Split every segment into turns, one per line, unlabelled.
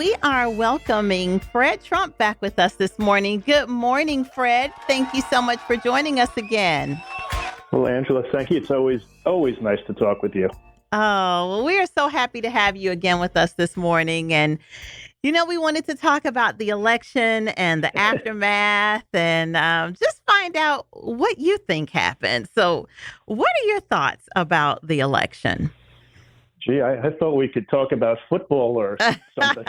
we are welcoming Fred Trump back with us this morning. Good morning, Fred. Thank you so much for joining us again.
Well, Angela, thank you. It's always nice to talk with you.
Oh, well, we are so happy to have you again with us this morning. And, we wanted to talk about the election and the aftermath and just find out what you think happened. So what are your thoughts about the election?
Gee, I thought we could talk about football or something.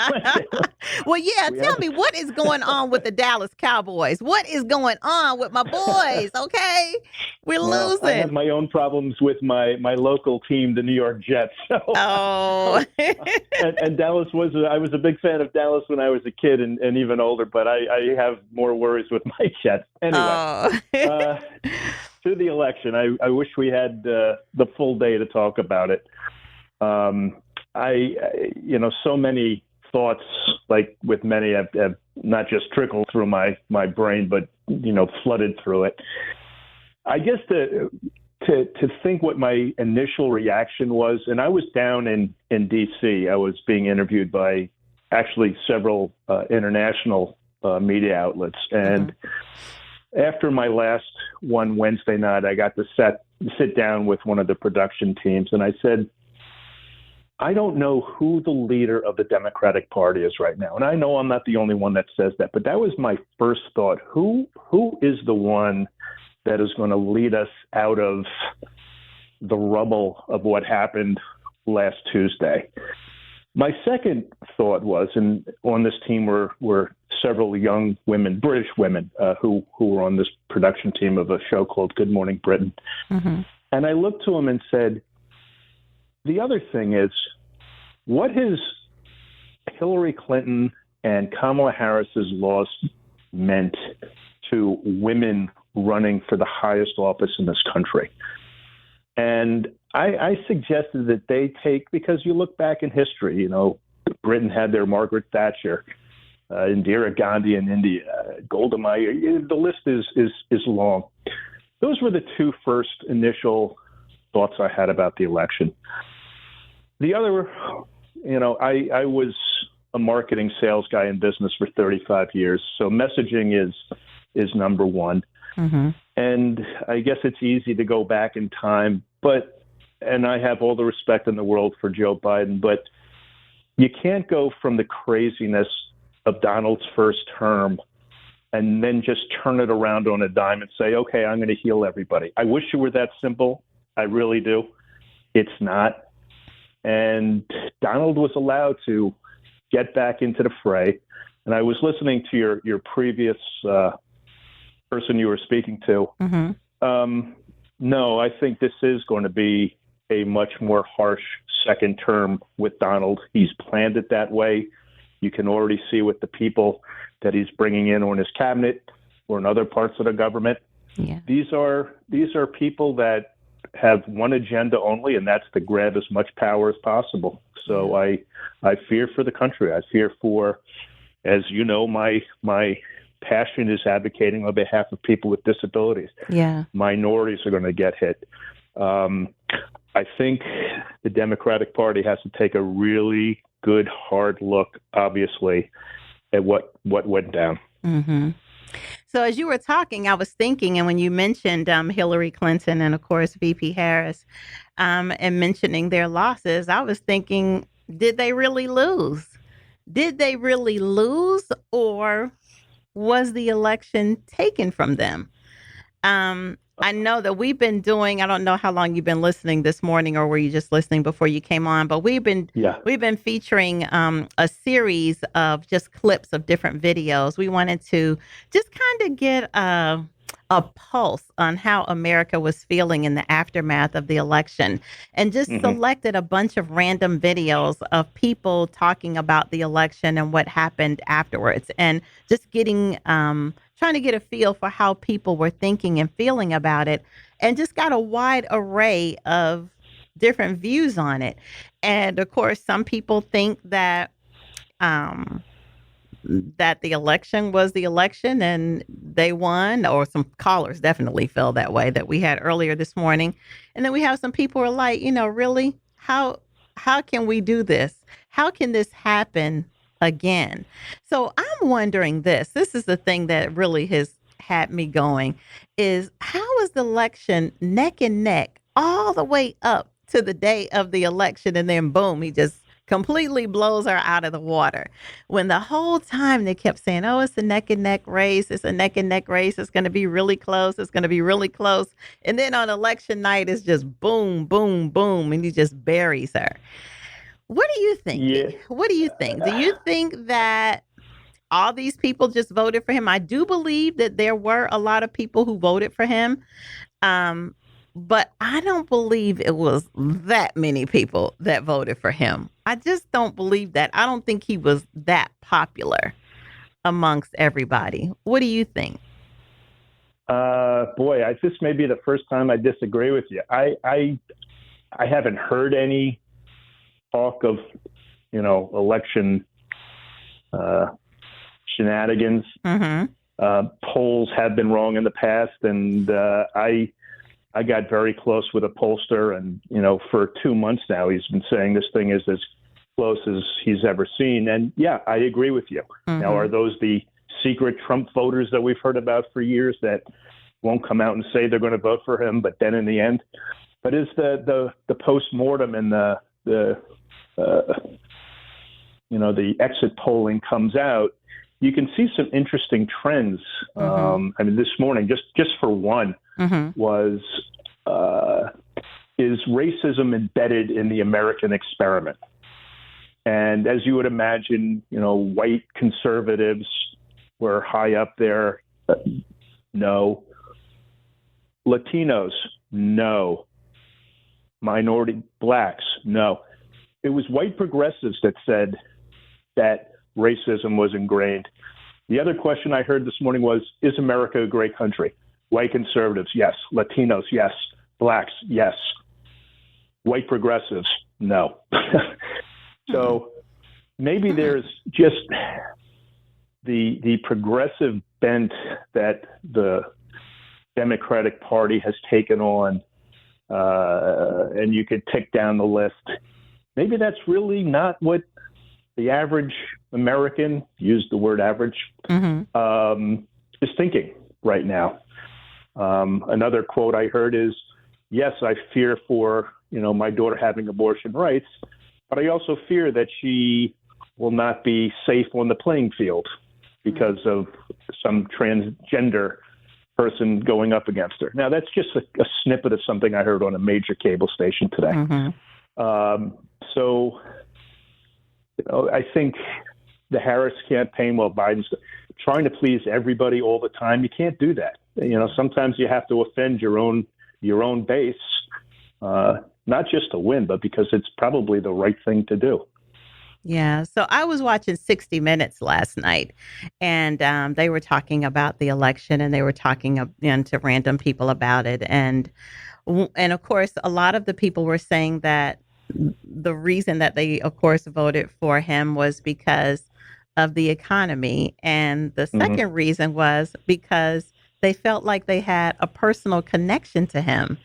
Well, yeah, tell me, what is going on with the Dallas Cowboys? What is going on with my boys? Okay, we're losing.
I have my own problems with my local team, the New York Jets. So,
oh.
and Dallas I was a big fan of Dallas when I was a kid and even older, but I have more worries with my Jets. Anyway, to the election, I wish we had the full day to talk about it. So many thoughts, like with many, have not just trickled through my brain, but, flooded through it. I guess to think what my initial reaction was, and I was down in D.C. I was being interviewed by actually several international media outlets. And after my last one Wednesday night, I got to sit down with one of the production teams, and I said, I don't know who the leader of the Democratic Party is right now. And I know I'm not the only one that says that, but that was my first thought. Who is the one that is going to lead us out of the rubble of what happened last Tuesday? My second thought was, and on this team were several young women, British women, who were on this production team of a show called Good Morning Britain. Mm-hmm. And I looked to them and said, the other thing is, what has Hillary Clinton and Kamala Harris's loss meant to women running for the highest office in this country? And I suggested that they because you look back in history, Britain had their Margaret Thatcher, Indira Gandhi in India, Golda Meir. The list is long. Those were the two first initial thoughts I had about the election. The other, I was a marketing sales guy in business for 35 years. So messaging is number one. Mm-hmm. And I guess it's easy to go back in time, and I have all the respect in the world for Joe Biden, but you can't go from the craziness of Donald's first term and then just turn it around on a dime and say, okay, I'm going to heal everybody. I wish it were that simple. I really do. It's not. And Donald was allowed to get back into the fray. And I was listening to your previous person you were speaking to. Mm-hmm. No, I think this is going to be a much more harsh second term with Donald. He's planned it that way. You can already see with the people that he's bringing in on his cabinet or in other parts of the government. Yeah. These are people that have one agenda only, and that's to grab as much power as possible. So I fear for the country. I fear for, as you know, my passion is advocating on behalf of people with disabilities. Yeah. Minorities are going to get hit. I think the Democratic Party has to take a really good, hard look, obviously, at what went down. Mm-hmm.
So as you were talking, I was thinking, and when you mentioned Hillary Clinton and, of course, VP Harris, and mentioning their losses, I was thinking, did they really lose? Did they really lose, or was the election taken from them? I know that we've been doing, I don't know how long you've been listening this morning, or were you just listening before you came on, but we've been featuring a series of just clips of different videos. We wanted to just kind of get a pulse on how America was feeling in the aftermath of the election, and just selected a bunch of random videos of people talking about the election and what happened afterwards, and just getting trying to get a feel for how people were thinking and feeling about it, and just got a wide array of different views on it. And of course, some people think that that the election was the election and they won, or some callers definitely feel that way, that we had earlier this morning. And then we have some people who are like, really, how can we do this? How can this happen again. So I'm wondering this. This is the thing that really has had me going is how is the election neck and neck all the way up to the day of the election and then boom, he just completely blows her out of the water. When the whole time they kept saying, "Oh, it's a neck and neck race. It's a neck and neck race. It's going to be really close. It's going to be really close." And then on election night it's just boom, boom, boom and he just buries her. What are you
Yeah.
thinking? What do you think? Do you think that all these people just voted for him? I do believe that there were a lot of people who voted for him. Um, but I don't believe it was that many people that voted for him. I just don't believe that. I don't think he was that popular amongst everybody. What do you think?
Boy, this may be the first time I disagree with you. I haven't heard any talk of, election shenanigans. Polls have been wrong in the past, and I got very close with a pollster, and for 2 months now he's been saying this thing is as close as he's ever seen. And yeah, I agree with you. Now, are those the secret Trump voters that we've heard about for years that won't come out and say they're going to vote for him, but then in the end? But as the post-mortem and the exit polling comes out, you can see some interesting trends. This morning, just for one, was is racism embedded in the American experiment? And as you would imagine, white conservatives were high up there. No. Latinos, no. Minority blacks, no. It was white progressives that said that racism was ingrained. The other question I heard this morning was, is America a great country? White conservatives, yes. Latinos, yes. Blacks, yes. White progressives, no. So maybe there's just the progressive bent that the Democratic Party has taken on, and you could tick down the list. Maybe that's really not what the average American, use the word average, is thinking right now. Another quote I heard is, yes, I fear for, my daughter having abortion rights, but I also fear that she will not be safe on the playing field because of some transgender person going up against her. Now, that's just a snippet of something I heard on a major cable station today. So, I think the Harris campaign, while Biden's trying to please everybody all the time, you can't do that. Sometimes you have to offend your own base, not just to win, but because it's probably the right thing to do.
Yeah. So I was watching 60 Minutes last night, and they were talking about the election, and they were talking to random people about it, and of course, a lot of the people were saying that the reason that they, of course, voted for him was because of the economy, and the second reason was because they felt like they had a personal connection to him.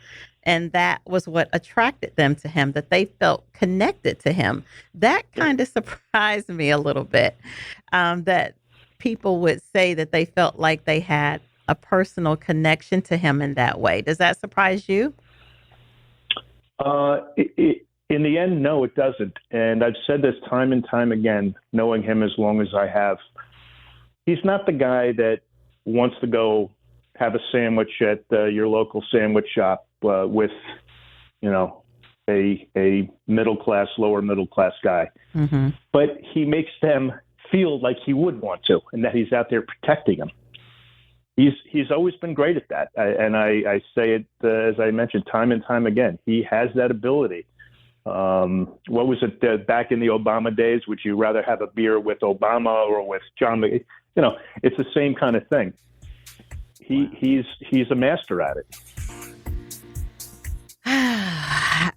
And that was what attracted them to him, that they felt connected to him. That kind of surprised me a little bit, that people would say that they felt like they had a personal connection to him in that way. Does that surprise you?
In the end, no, it doesn't. And I've said this time and time again, knowing him as long as I have. He's not the guy that wants to go have a sandwich at your local sandwich shop with, a middle class, lower middle class guy. But he makes them feel like he would want to, and that he's out there protecting them. He's always been great at that, and I say it as I mentioned time and time again. He has that ability. What was it back in the Obama days? Would you rather have a beer with Obama or with John? It's the same kind of thing. He's a master at it.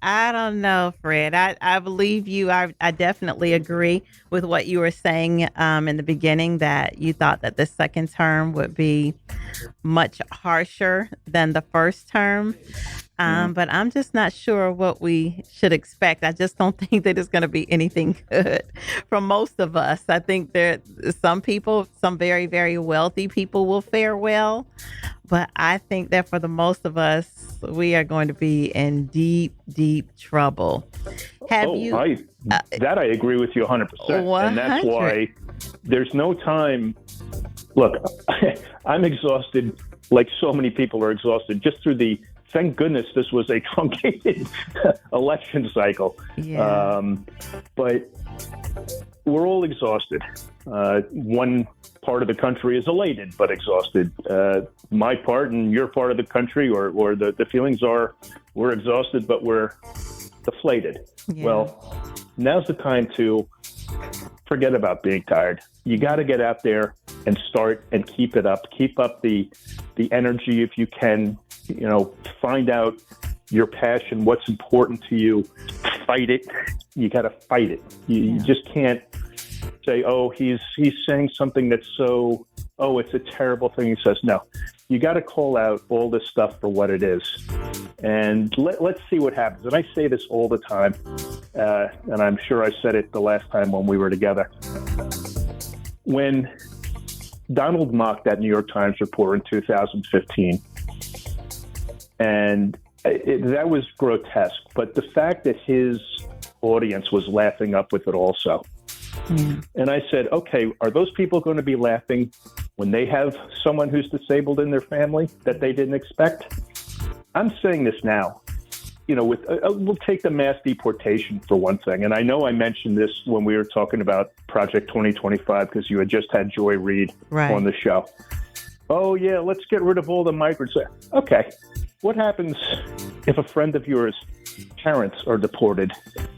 I don't know, Fred. I believe you. I definitely agree with what you were saying in the beginning, that you thought that the second term would be much harsher than the first term. But I'm just not sure what we should expect. I just don't think that it's going to be anything good for most of us. I think that some people, some very, very wealthy people will fare well. But I think that for the most of us, we are going to be in deep, deep trouble. Have you?
I agree with you 100%.
100.
And that's why there's no time. Look, I'm exhausted, like so many people are exhausted, just through the, thank goodness this was a truncated election cycle.
Yeah.
But we're all exhausted. One part of the country is elated but exhausted. My part and your part of the country, or the feelings are, we're exhausted but we're deflated.
Yeah.
Well, now's the time to forget about being tired. You got to get out there and start and keep it up. Keep up the energy if you can. You know, find out your passion, what's important to you. Fight it. You got to fight it. You just can't say, oh, he's saying something that's so, oh, it's a terrible thing he says. No, you got to call out all this stuff for what it is. And let's see what happens. And I say this all the time, and I'm sure I said it the last time when we were together. When Donald mocked that New York Times report in 2015, and that was grotesque, but the fact that his audience was laughing up with it also. And I said, okay, are those people going to be laughing when they have someone who's disabled in their family that they didn't expect? I'm saying this now. You know, we'll take the mass deportation for one thing. And I know I mentioned this when we were talking about Project 2025 because you had just had Joy Reid on the show. Oh, yeah, let's get rid of all the migrants. Okay. What happens if a friend of yours' parents are deported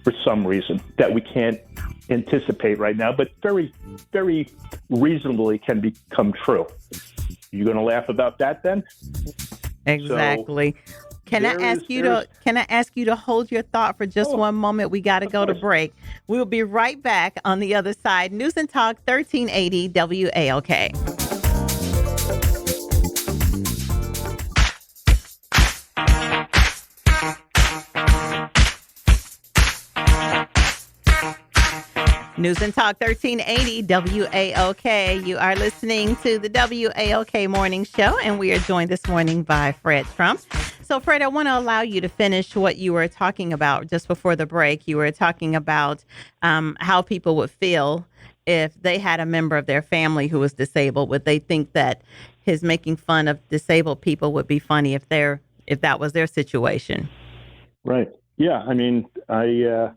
for some reason that we can't anticipate right now, but very, very reasonably can become true? You going to laugh about that then?
Exactly. So, can I ask you to hold your thought for just one moment? We got to go to break. We'll be right back on the other side. News and Talk 1380 WAOK. News and Talk 1380 WAOK. You are listening to the WAOK Morning Show, and we are joined this morning by Fred Trump. So, Fred, I want to allow you to finish what you were talking about just before the break. You were talking about how people would feel if they had a member of their family who was disabled. Would they think that his making fun of disabled people would be funny if that was their situation?
Right. Yeah. I mean,
yeah.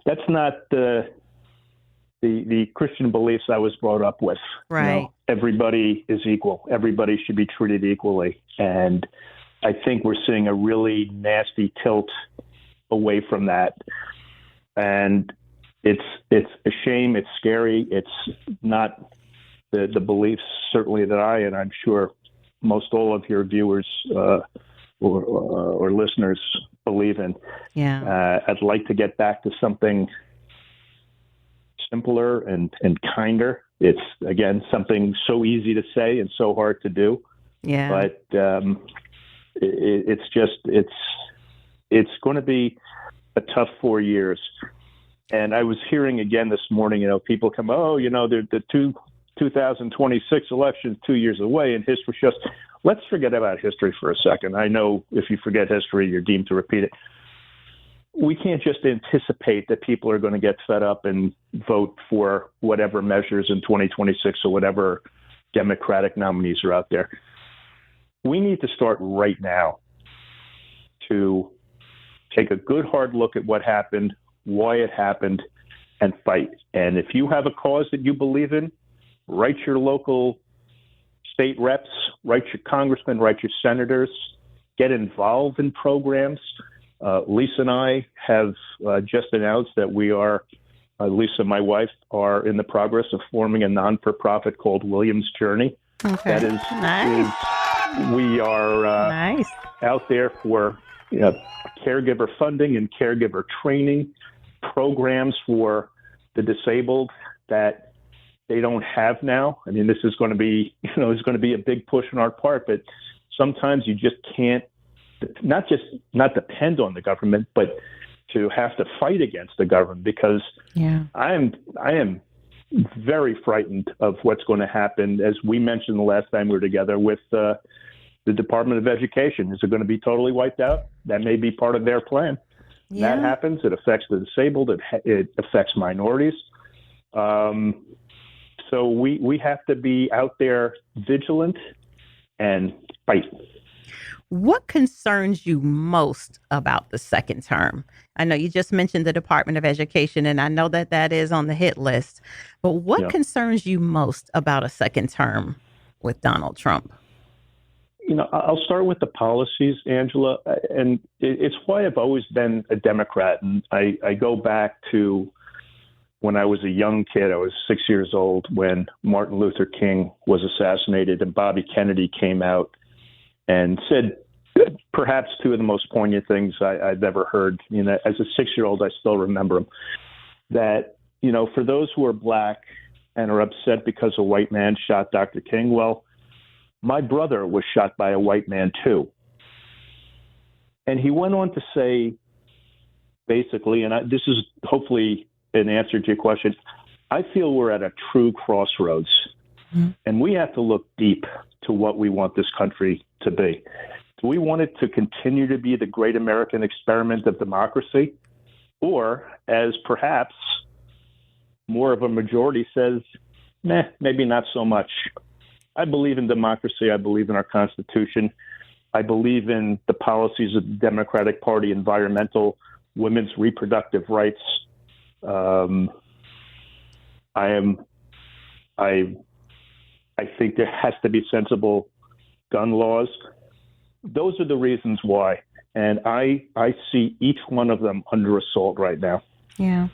That's not the Christian beliefs I was brought up with.
Right.
You know, everybody is equal. Everybody should be treated equally. And I think we're seeing a really nasty tilt away from that. And it's a shame. It's scary. It's not the beliefs certainly that I, and I'm sure most all of your viewers or listeners believe in.
Yeah.
I'd like to get back to something simpler and kinder. It's, again, something so easy to say and so hard to do.
Yeah.
But it's going to be a tough 4 years. And I was hearing again this morning, people come, the 2026 election's 2 years away, and history shows. Let's forget about history for a second. I know if you forget history, you're deemed to repeat it. We can't just anticipate that people are going to get fed up and vote for whatever measures in 2026 or whatever Democratic nominees are out there. We need to start right now to take a good hard look at what happened, why it happened, and fight. And if you have a cause that you believe in, write your local state reps, write your congressmen, write your senators, get involved in programs. Lisa and I have just announced that we are, Lisa, my wife, are in the progress of forming a non-for-profit called Williams Journey.
Okay.
That is nice. We are
nice.
Out there for caregiver funding and caregiver training, programs for the disabled that they don't have now. I mean, this is going to be, is going to be a big push on our part, but sometimes you just can't, not depend on the government, but to have to fight against the government, because I am very frightened of what's going to happen, as we mentioned the last time we were together, with the Department of Education. Is it going to be totally wiped out? That may be part of their plan.
Yeah.
That happens. It affects the disabled. It affects minorities. So we have to be out there vigilant and fight.
What concerns you most about the second term? I know you just mentioned the Department of Education, and I know that is on the hit list. But what concerns you most about a second term with Donald Trump?
I'll start with the policies, Angela, and it's why I've always been a Democrat. And I go back to when I was a young kid. I was 6 years old when Martin Luther King was assassinated, and Bobby Kennedy came out and said perhaps two of the most poignant things I've ever heard. As a 6-year-old, I still remember them. That, for those who are black and are upset because a white man shot Dr. King, well, my brother was shot by a white man too. And he went on to say, basically, and this is hopefully an answer to your question, I feel we're at a true crossroads. And we have to look deep to what we want this country to be. Do we want it to continue to be the great American experiment of democracy? Or, as perhaps more of a majority says, maybe not so much. I believe in democracy. I believe in our Constitution. I believe in the policies of the Democratic Party, environmental, women's reproductive rights. I think there has to be sensible gun laws. Those are the reasons why. And I see each one of them under assault right now.
Yeah,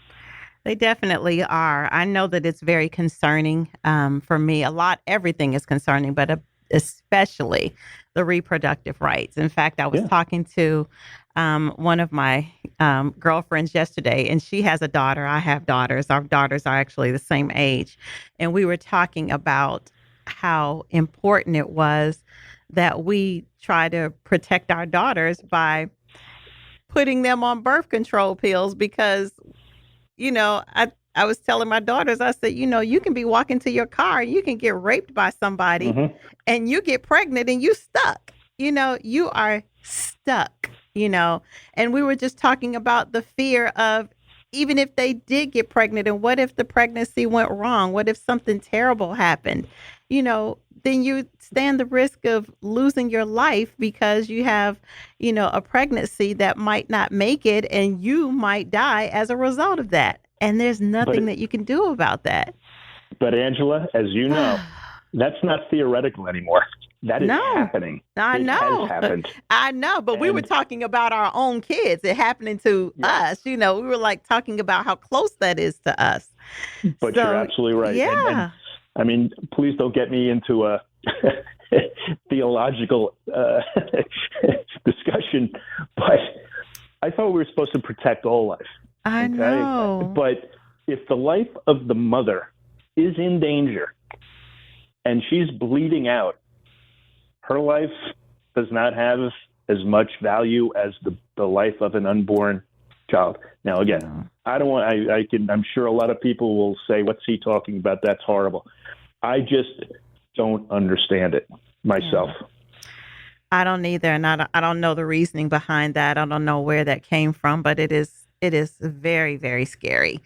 they definitely are. I know that it's very concerning for me. Everything is concerning, but especially the reproductive rights. In fact, I was talking to one of my girlfriends yesterday, and she has a daughter. I have daughters. Our daughters are actually the same age. And we were talking about how important it was that we try to protect our daughters by putting them on birth control pills, because, I was telling my daughters, I said, you can be walking to your car, you can get raped by somebody and you get pregnant and you stuck, you are stuck, and we were just talking about the fear of, even if they did get pregnant, and what if the pregnancy went wrong? What if something terrible happened? Then you stand the risk of losing your life because you have, a pregnancy that might not make it, and you might die as a result of that. And there's nothing that you can do about that.
But Angela, as you know, that's not theoretical anymore. That is happening.
I know.
It has happened.
I know, but we were talking about our own kids. It happening to us. We were like talking about how close that is to us.
But you're absolutely right.
Yeah.
And I mean, please don't get me into a theological discussion, but I thought we were supposed to protect all life.
I know.
But if the life of the mother is in danger and she's bleeding out, her life does not have as much value as the life of an unborn child. Now, again, I'm sure a lot of people will say, what's he talking about? That's horrible. I just don't understand it myself.
Yeah. I don't either. And I don't know the reasoning behind that. I don't know where that came from, but it is very, very scary.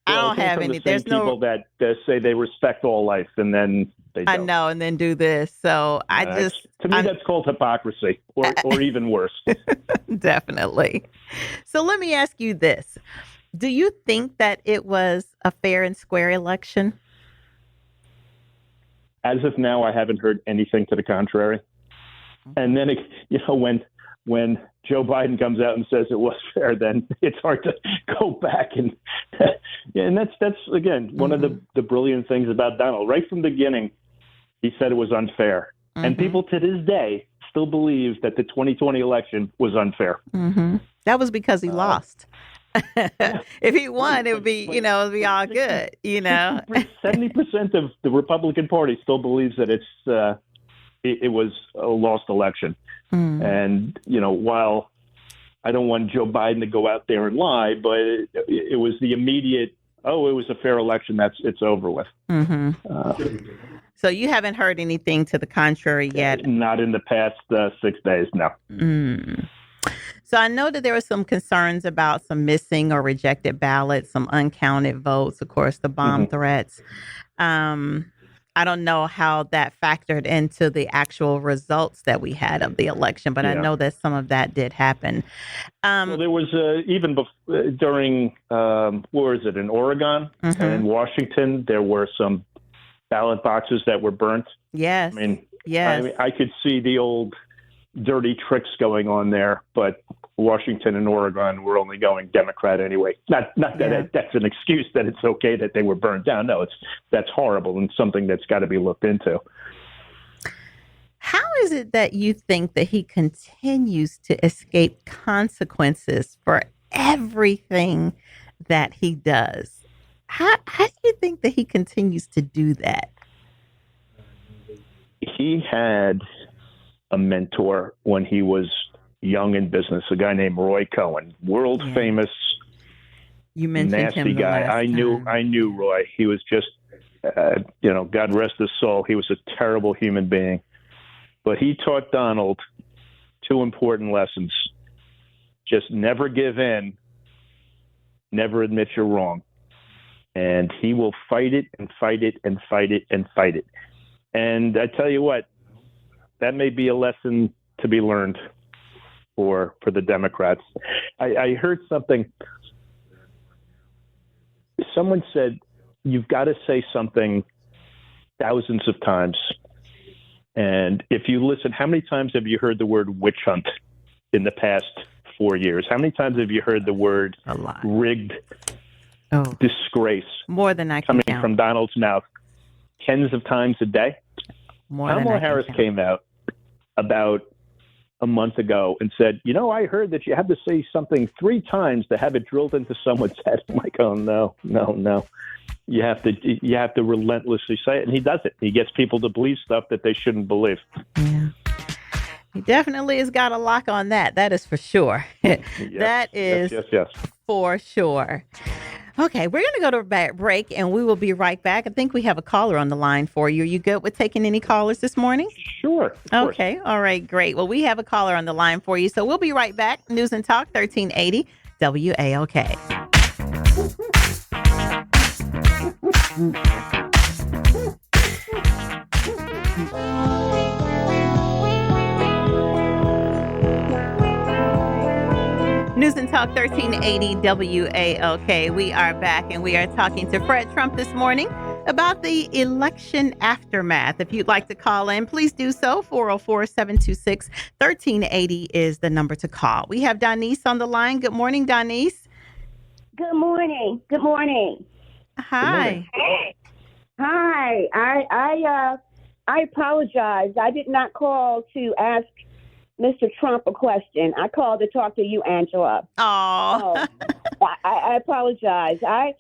Well,
I don't have any. There's
people that say they respect all life and then they don't.
I know, and then do this. So
to me, that's called hypocrisy, or even worse.
Definitely. So let me ask you this: do you think that it was a fair and square election?
As of now, I haven't heard anything to the contrary. And then, when Joe Biden comes out and says it was fair, then it's hard to go back and that's again one of the brilliant things about Donald. Right from the beginning, he said it was unfair, and people to this day still believe that the 2020 election was unfair.
That was because he lost. If he won, it would be, it'd be all good,
70% of the Republican Party still believes that it was a lost election.
Mm.
And, while I don't want Joe Biden to go out there and lie, but it was the immediate, it was a fair election. It's over with.
Mm-hmm. So you haven't heard anything to the contrary yet?
Not in the past 6 days, no.
Mm. So I know that there were some concerns about some missing or rejected ballots, some uncounted votes, of course, the bomb threats. I don't know how that factored into the actual results that we had of the election, but I know that some of that did happen.
Well, there was even during, where is it, in Oregon and Washington, there were some ballot boxes that were burnt.
Yes.
I could see the old dirty tricks going on there, but Washington and Oregon were only going Democrat anyway. Not that that's an excuse that it's okay that they were burned down. No, that's horrible and something that's got to be looked into.
How is it that you think that he continues to escape consequences for everything that he does? How do you think that he continues to do that?
He had a mentor when he was young in business, a guy named Roy Cohen, world famous,
you mentioned
nasty
him
guy. I knew Roy. He was just, God rest his soul. He was a terrible human being, but he taught Donald two important lessons: just never give in, never admit you're wrong, and he will fight it and fight it and fight it and fight it. And I tell you what, that may be a lesson to be learned for the Democrats. I heard something. Someone said, you've got to say something thousands of times. And if you listen, how many times have you heard the word witch hunt in the past 4 years? How many times have you heard the word rigged disgrace?
More than I can
coming
count.
from Donald's mouth tens of times a day? Kamala Harris came out about a month ago and said, I heard that you had to say something 3 times to have it drilled into someone's head. I'm like, oh, no. You have to relentlessly say it. And he does it. He gets people to believe stuff that they shouldn't believe.
Yeah. He definitely has got a lock on that. That is for sure. That is for sure. Okay, we're going to go to a break, and we will be right back. I think we have a caller on the line for you. Are you good with taking any callers this morning?
Sure.
Okay, all right, great. Well, we have a caller on the line for you, so we'll be right back. News and Talk, 1380 WAOK. News and Talk 1380 WAOK. We are back and we are talking to Fred Trump this morning about the election aftermath. If you'd like to call in, please do so. 404-726-1380 is the number to call. We have Donise on the line. Good morning, Donise.
Good morning. Good morning.
Hi.
Hi. I apologize. I did not call to ask Mr. Trump a question. I called to talk to you, Angela.
Oh.
I apologize. I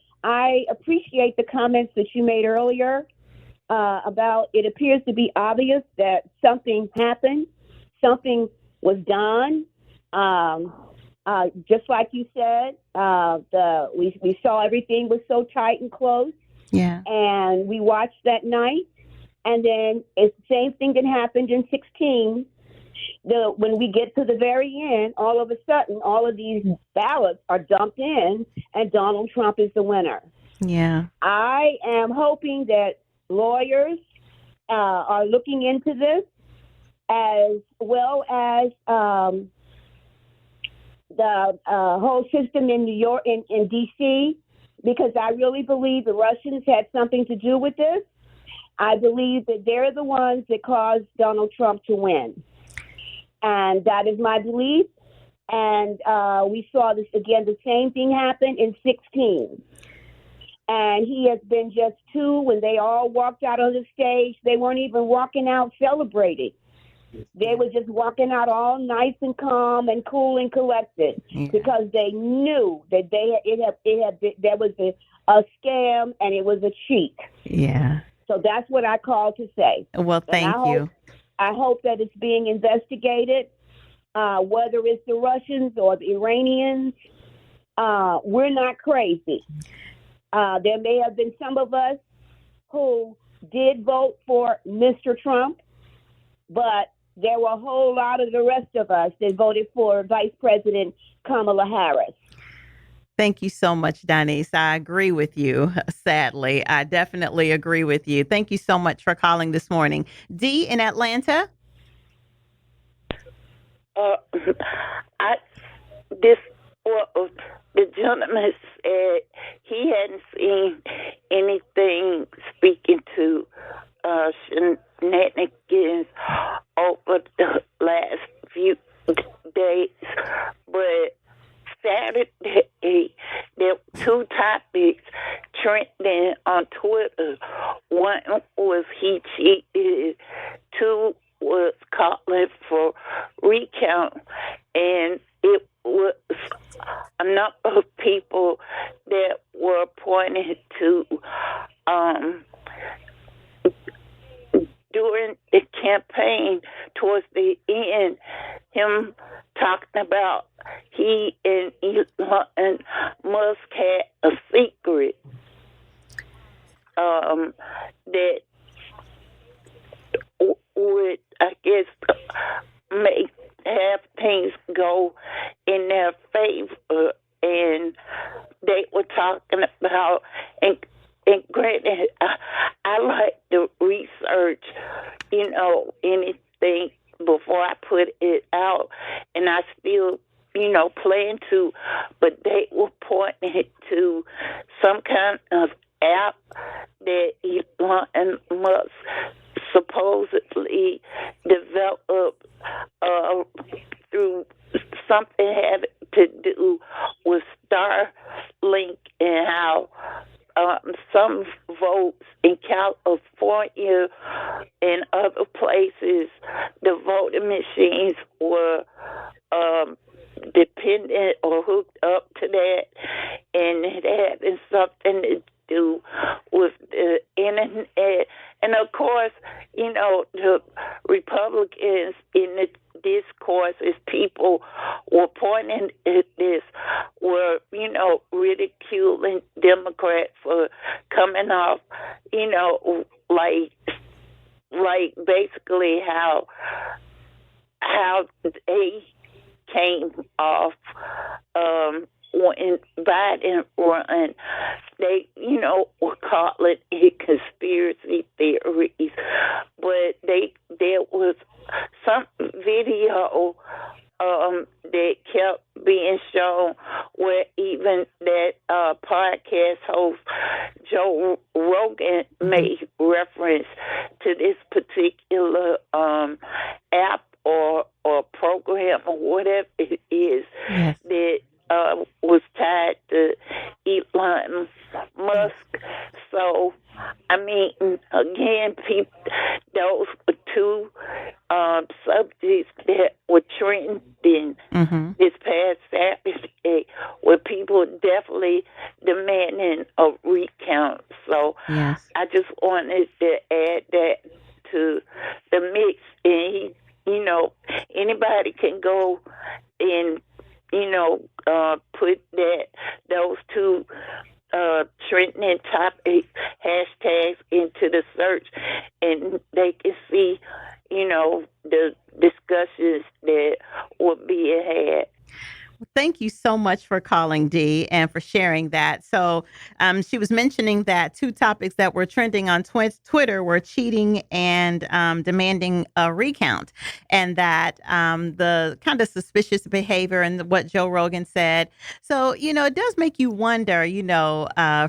appreciate the comments that you made earlier about it appears to be obvious that something happened, something was done. Just like you said, we saw everything was so tight and close.
Yeah. And
we watched that night, and then it's the same thing that happened in 2016. When we get to the very end, all of a sudden, all of these ballots are dumped in, and Donald Trump is the winner.
Yeah.
I am hoping that lawyers are looking into this, as well as the whole system in New York, in D.C., because I really believe the Russians had something to do with this. I believe that they're the ones that caused Donald Trump to win. And that is my belief. And we saw this again, the same thing happen in 2016. And he has been just two. When they all walked out on the stage, they weren't even walking out celebrating. They were just walking out all nice and calm and cool and collected
Yeah.
because they knew that there was a scam and it was a cheat.
Yeah.
So that's what I called to say.
Well,
And
thank you.
I hope that it's being investigated, whether it's the Russians or the Iranians. We're not crazy. There may have been some of us who did vote for Mr. Trump, but there were a whole lot of the rest of us that voted for Vice President Kamala Harris.
Thank you so much, Denise. I agree with you. Sadly, I definitely agree with you. Thank you so much for calling this morning. Dee in Atlanta.
I this well, the gentleman said he hadn't seen anything speaking to shenanigans over the last few days, but Saturday there were two topics trending on Twitter. One was he cheated. Two was calling for recount, and it was a number of people that were pointed to during the campaign towards the end, him talking about he and Elon Musk had a secret that would, I guess, have things go in their favor, and they were talking about and granted, I like to research, anything before I put it out, and I still, plan to, but they were pointing to some kind of app that Elon Musk supposedly developed through something having to do with Starlink, and how some votes in California and other places, the voting machines were dependent or hooked up to that, and it had something to do with the internet. And of course, the Republicans in the discourses, people were pointing at this, were, ridiculing Democrats for coming off, like basically how they came off when Biden won. They, were calling it conspiracy theories, but there was some video that kept being shown where even that podcast host Joe Rogan made reference to this particular app or program or whatever it is.
Yes.
That was tied to Elon Musk. So, I mean, again, those were two subjects that were trending this past Saturday, where people definitely demanding a recount. So,
yes.
I just wanted to add that to the mix. And anybody can go and put those two trending topic hashtags into the search, and they can see, the discussions that were being had.
Thank you so much for calling, Dee, and for sharing that. So she was mentioning that two topics that were trending on Twitter were cheating and demanding a recount, and that the kind of suspicious behavior and what Joe Rogan said. So, it does make you wonder,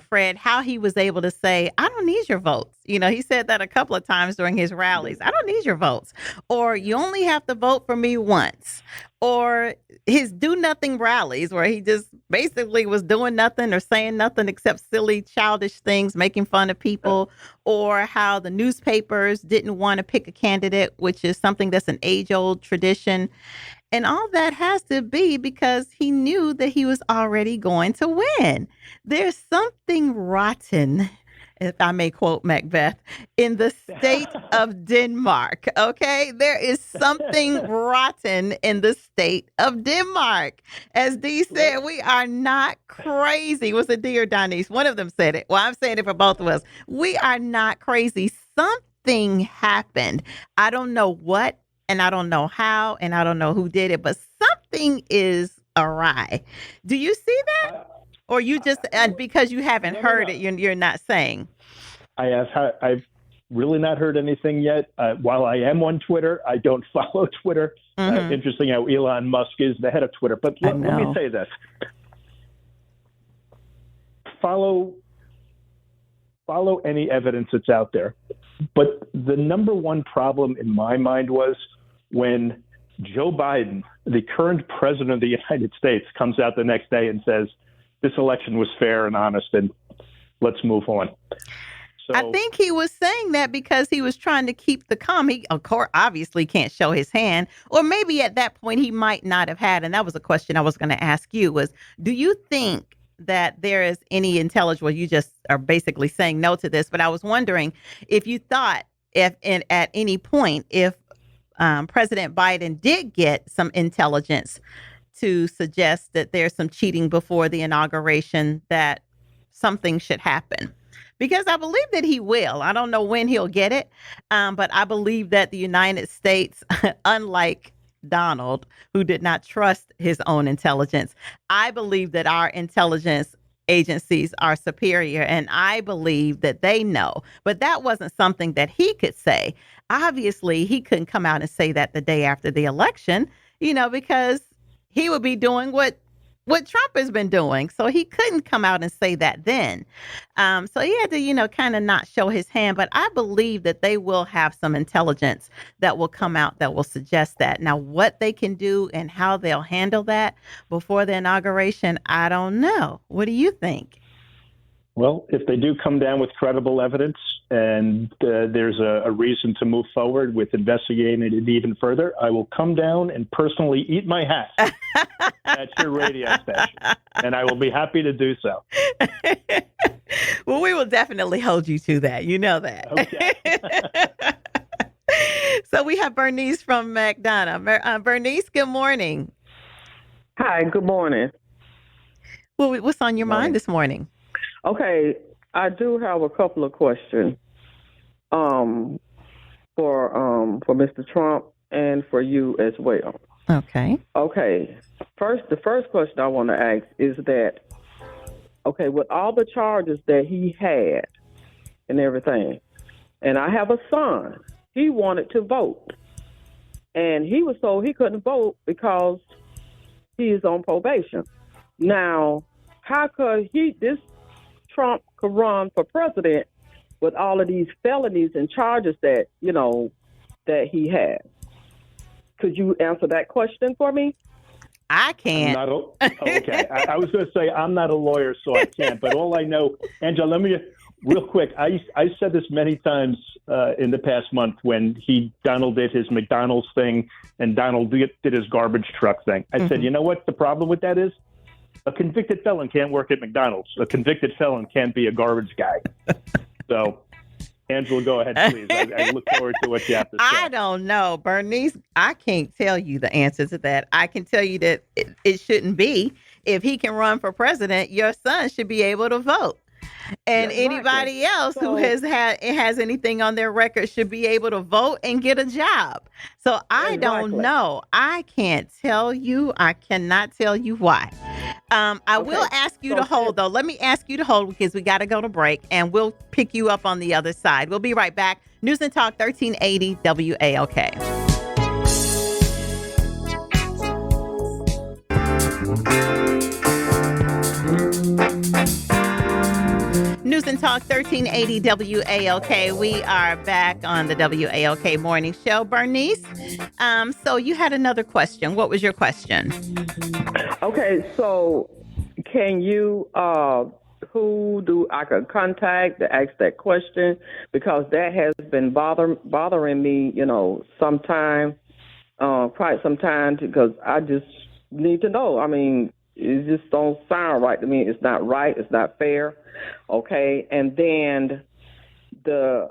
Fred, how he was able to say, I don't need your votes. He said that a couple of times during his rallies. I don't need your votes. Or you only have to vote for me once. Or his do nothing nothing rallies where he just basically was doing nothing or saying nothing except silly, childish things, making fun of people, or how the newspapers didn't want to pick a candidate, which is something that's an age-old tradition. And all that has to be because he knew that he was already going to win. There's something rotten, if I may quote Macbeth, in the state of Denmark. Okay. There is something rotten in the state of Denmark. As Dee said, we are not crazy. Was it Dee or Donise? One of them said it. Well, I'm saying it for both of us. We are not crazy. Something happened. I don't know what, and I don't know how, and I don't know who did it, but something is awry. Do you see that? Or you just, because you haven't heard it, you're not saying?
I've really not heard anything yet. While I am on Twitter, I don't follow Twitter. Interesting how Elon Musk is the head of Twitter. But let me say this. Follow any evidence that's out there. But the number one problem in my mind was when Joe Biden, the current president of the United States, comes out the next day and says, this election was fair and honest and let's move on. So,
I think he was saying that because he was trying to keep the calm. He, of course, obviously can't show his hand, or maybe at that point he might not have had. And that was a question I was going to ask you was, do you think that there is any intelligence? Well, you just are basically saying no to this, but I was wondering if you thought at any point, if President Biden did get some intelligence to suggest that there's some cheating before the inauguration, that something should happen. Because I believe that he will. I don't know when he'll get it, but I believe that the United States, unlike Donald, who did not trust his own intelligence, I believe that our intelligence agencies are superior, and I believe that they know. But that wasn't something that he could say. Obviously, he couldn't come out and say that the day after the election, because he would be doing what Trump has been doing. So he couldn't come out and say that then. So he had to, kind of not show his hand. But I believe that they will have some intelligence that will come out that will suggest that. Now, what they can do and how they'll handle that before the inauguration, I don't know. What do you think?
Well, if they do come down with credible evidence and there's a reason to move forward with investigating it even further, I will come down and personally eat my hat at your radio station, and I will be happy to do so.
Well, we will definitely hold you to that. You know that.
Okay.
So we have Bernice from McDonough. Bernice, good morning.
Hi, good morning.
Well, what's on your mind this morning?
Okay, I do have a couple of questions for Mr. Trump and for you as well.
Okay.
Okay. The first question I want to ask is that, okay, with all the charges that he had and everything, and I have a son, he wanted to vote, and he was told he couldn't vote because he is on probation. Now, how could Trump could run for president with all of these felonies and charges that that he has? Could you answer that question for me?
I can't.
Okay. I was going to say I'm not a lawyer, so I can't. But all I know, Angela, let me real quick. I said this many times in the past month when Donald did his McDonald's thing and Donald did his garbage truck thing. I said, you know what the problem with that is? A convicted felon can't work at McDonald's. A convicted felon can't be a garbage guy. So, Angela, go ahead, please. I look forward to what you have to say.
I don't know, Bernice. I can't tell you the answer to that. I can tell you that it shouldn't be. If he can run for president, your son should be able to vote. And anybody else who has anything on their record should be able to vote and get a job. So I don't know. I can't tell you. I cannot tell you why. I will ask you to hold, though. Let me ask you to hold because we got to go to break, and we'll pick you up on the other side. We'll be right back. News and Talk 1380 WAOK. News and Talk 1380 WAOK. We are back on the WAOK Morning Show. Bernice, so you had another question. What was your question?
Okay, so can you, who do I could contact to ask that question? Because that has been bothering me, quite some time, because I just need to know. I mean, it just don't sound right to me. It's not right. It's not fair. Okay, and then the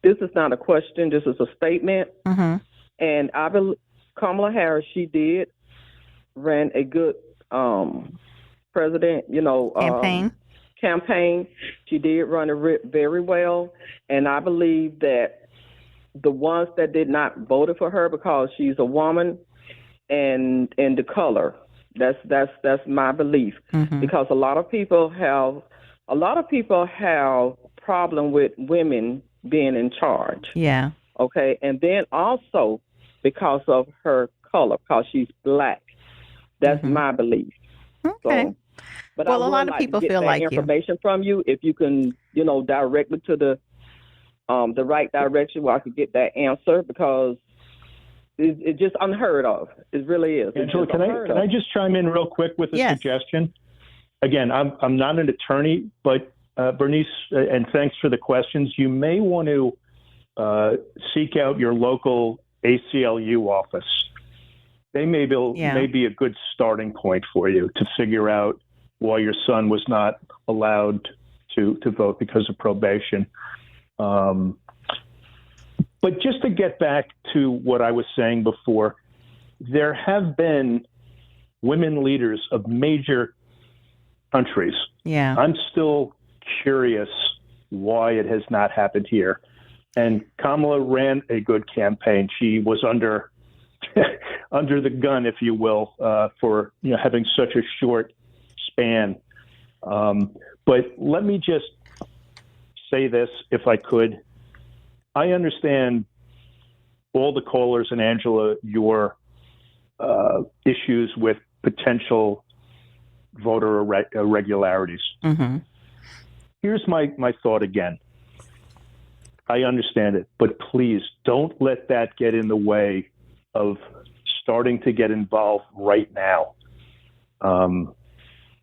this is not a question. This is a statement.
Mm-hmm.
And I believe Kamala Harris, she did ran a good president, campaign. She did run it very well, and I believe that the ones that did not vote for her because she's a woman and the color. That's my belief.
Mm-hmm.
Because a lot of people have problem with women being in charge.
Yeah.
Okay, and then also because of her color, because she's black. That's my belief.
Okay.
So, but
well,
I
a
would
lot of
like
people
to get
feel
that
like
information from you. If you can, direct me to the right direction where I could get that answer, because it's just unheard of. It really is.
Angela, can I just chime in real quick with a suggestion? Again, I'm not an attorney, but Bernice, and thanks for the questions. You may want to seek out your local ACLU office. They may be a good starting point for you to figure out why your son was not allowed to vote because of probation. But just to get back to what I was saying before, there have been women leaders of major countries.
Yeah.
I'm still curious why it has not happened here. And Kamala ran a good campaign. She was under the gun, if you will, for having such a short span. But let me just say this, if I could. I understand all the callers, and Angela, your issues with potential voter irregularities.
Mm-hmm.
Here's my thought again. I understand it, but please don't let that get in the way of starting to get involved right now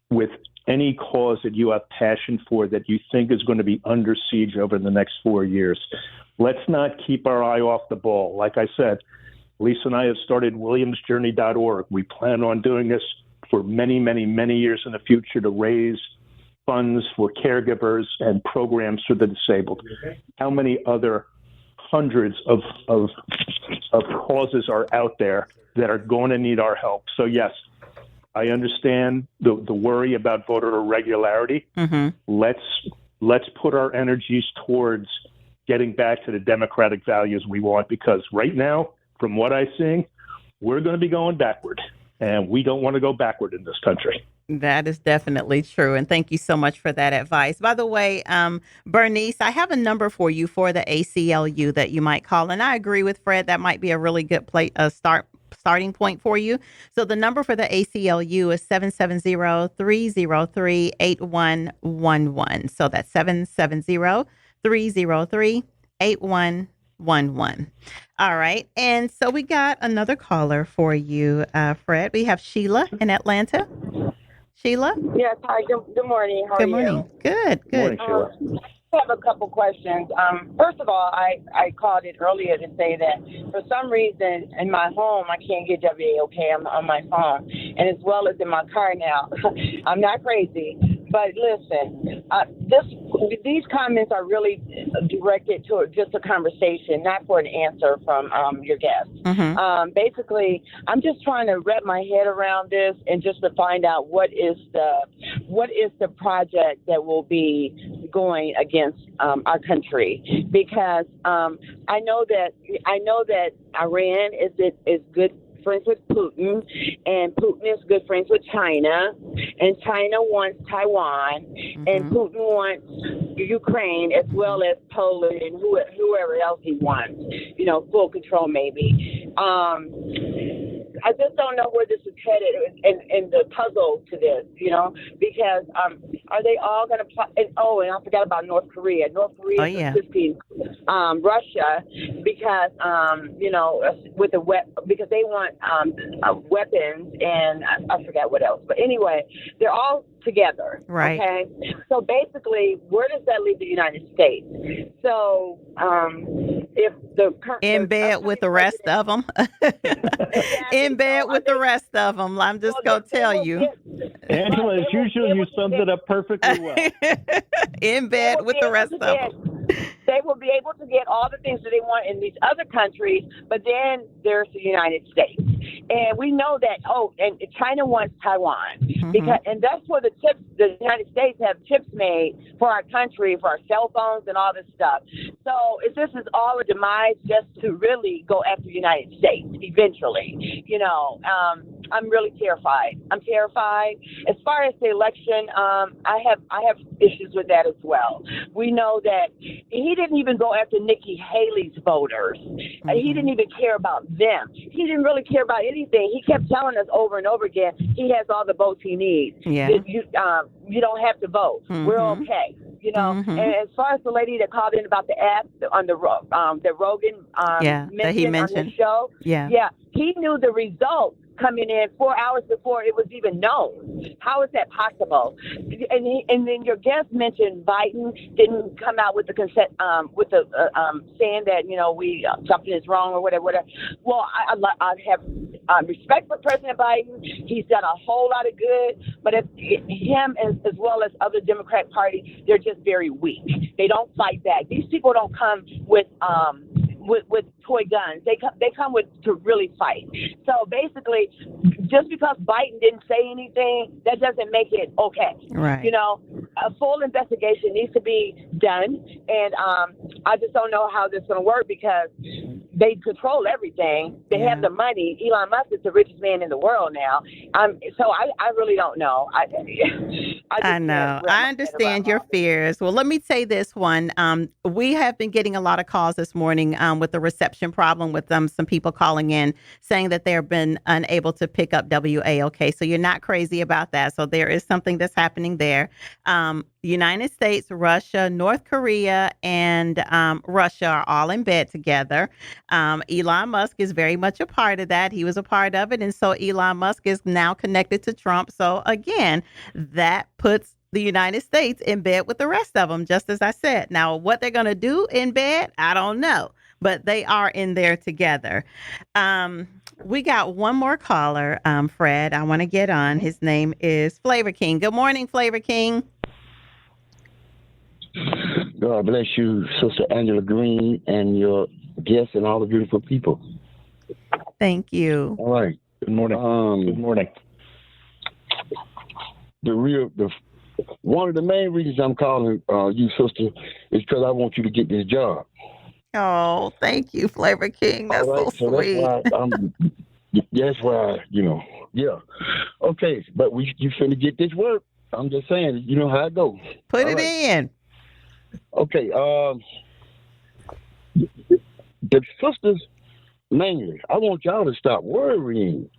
with any cause that you have passion for that you think is going to be under siege over the next 4 years. Let's not keep our eye off the ball. Like I said, Lisa and I have started WilliamsJourney.org. We plan on doing this for many, many, many years in the future to raise funds for caregivers and programs for the disabled. How many other hundreds of causes are out there that are going to need our help? So yes, I understand the worry about voter irregularity.
Mm-hmm.
Let's put our energies towards getting back to the democratic values we want, because right now, from what I'm seeing, we're going to be going backward, and we don't want to go backward in this country.
That is definitely true. And thank you so much for that advice. By the way, Bernice, I have a number for you for the ACLU that you might call. And I agree with Fred. That might be a really good starting point for you. So the number for the ACLU is 770-303-8111. So that's 770-303-8111. All right. And so we got another caller for you, Fred. We have Sheila in Atlanta. Sheila?
Yes. Hi. Good morning. How are
Good morning.
you?
Good.
Morning, Sheila.
I have a couple questions. First of all, I called it earlier to say that for some reason in my home I can't get WAOK on my phone, and as well as in my car now. I'm not crazy, but listen, these comments are really directed to just a conversation, not for an answer from your guest.
Mm-hmm.
Basically, I'm just trying to wrap my head around this and just to find out what is the project that will be going against our country, because I know that Iran is good friends with Putin, and Putin is good friends with China, and China wants Taiwan, and Putin wants Ukraine as well as Poland and whoever else he wants, full control maybe. I just don't know where this is headed in the puzzle to this, because are they all going to and I forgot about North Korea. North Korea is assisting Russia because, with because they want weapons and I forgot what else. But anyway, they're all together.
Right.
Okay. So basically, where does that leave the United States? So if
in bed with the rest of them, in bed with the rest of them, I'm just gonna tell you,
Angela, as usual, you summed it up perfectly well.
In bed with the rest of them.
They will be able to get all the things that they want in these other countries, but then there's the United States. And we know that, and China wants Taiwan. And that's where the United States have chips made for our country, for our cell phones and all this stuff. So if this is all a demise just to really go after the United States eventually, I'm really terrified. I'm terrified. As far as the election, I have issues with that as well. We know that he didn't even go after Nikki Haley's voters. He didn't even care about them. He didn't really care about anything. He kept telling us over and over again, he has all the votes he needs.
Yeah.
You don't have to vote. We're okay. And as far as the lady that called in about the app on the Rogan
that he mentioned
on the show, he knew the results coming in 4 hours before it was even known. How is that possible? And then your guest mentioned Biden didn't come out with the consent, saying that something is wrong or whatever. Well, I have respect for President Biden. He's done a whole lot of good, but if him as well as other Democrat Party, they're just very weak. They don't fight back. These people don't come with toy guns. They come to really fight. So basically, just because Biden didn't say anything, that doesn't make it okay.
Right.
A full investigation needs to be done, and I just don't know how this is going to work because they control everything. They have the money. Elon Musk is the richest man in the world now. So I really don't know.
I know. I understand your fears. Well, let me say this one. We have been getting a lot of calls this morning with the reception problem with some people calling in saying that they've been unable to pick up WAOK. So you're not crazy about that. So there is something that's happening there. United States, Russia, North Korea, and Russia are all in bed together. Elon Musk is very much a part of that. He was a part of it. And so Elon Musk is now connected to Trump. So again, that puts the United States in bed with the rest of them, just as I said. Now, what they're going to do in bed, I don't know, but they are in there together. We got one more caller, Fred, I want to get on. His name is Flavor King. Good morning, Flavor King.
God bless you, Sister Angela Greene, and your guests and all the beautiful people.
Thank you.
All right.
Good morning. Good morning. One
of the main reasons I'm calling you, sister, is because I want you to get this job.
Oh, thank you, Flavor King. That's so sweet.
That's why, yeah. Okay, but you finna get this work. I'm just saying, you know how it goes.
Put it in.
Okay, the sisters, mainly, I want y'all to stop worrying.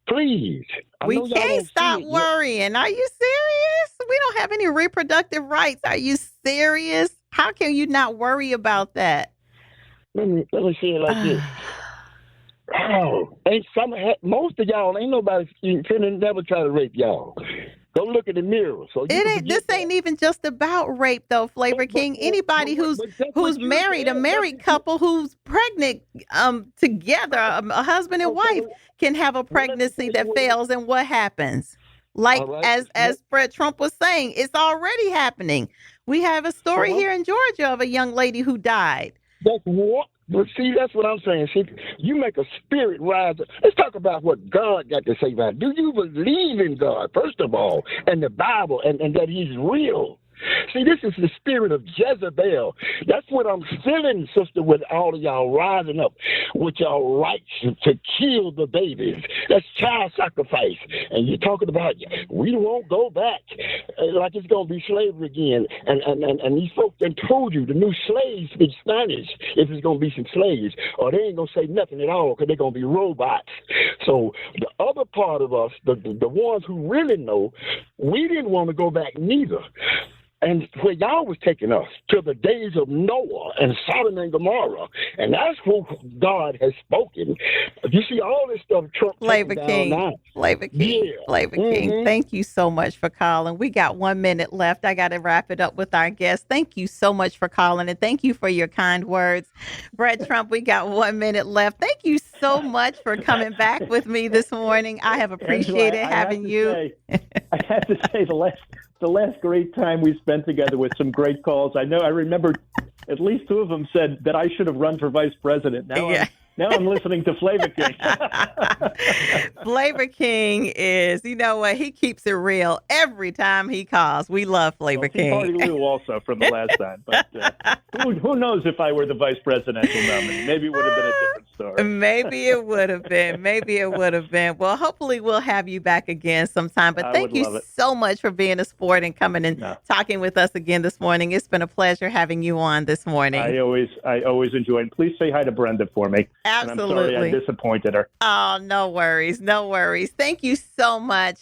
Please.
We can't stop worrying. Are you serious? We don't have any reproductive rights. Are you serious? How can you not worry about that?
Let me say it like this. Most of y'all, ain't nobody finna never try to rape y'all. Go look in the mirror. So
this ain't even just about rape, though, Flavor King. Anybody who's married, a married couple who's pregnant together, a husband and wife, can have a pregnancy that fails, and what happens? Like as Fred Trump was saying, it's already happening. We have a story here in Georgia of a young lady who died.
That's what. But see, that's what I'm saying. See, you make a spirit rise. Let's talk about what God got to say about it. Do you believe in God, first of all, and the Bible, and that He's real? See, this is the spirit of Jezebel. That's what I'm feeling, sister, with all of y'all rising up with y'all rights to kill the babies. That's child sacrifice. And you're talking about we won't go back like it's going to be slavery again. And these folks done told you the new slaves speak Spanish if it's going to be some slaves, or they ain't going to say nothing at all because they're going to be robots. So the other part of us, the ones who really know, we didn't want to go back neither. And where y'all was taking us to the days of Noah and Sodom and Gomorrah, and that's who God has spoken. You see all this stuff Trump
Flavor
taking
King,
down now.
Flavor King,
Yeah.
Flavor King. Thank you so much for calling. We got 1 minute left. I got to wrap it up with our guest. Thank you so much for calling, and thank you for your kind words. Brett Trump, we got 1 minute left. Thank you so much for coming back with me this morning. I have appreciated
Angela,
having you.
I have to say the last great time we spent together with some great calls. I remember at least two of them said that I should have run for vice president. Now I'm listening to Flavor King.
Flavor King is, you know what? He keeps it real every time he calls. We love Flavor King.
Party Lou also from the last time. But who knows if I were the vice presidential nominee? Maybe it would have been a different story.
Maybe it would have been. Maybe it would have been. Well, hopefully we'll have you back again sometime. But thank you so much for being a sport and coming and talking with us again this morning. It's been a pleasure having you on this morning.
I always enjoy it. Please say hi to Brenda for me.
Absolutely.
And I'm sorry I disappointed her.
Oh, no worries. No worries. Thank you so much.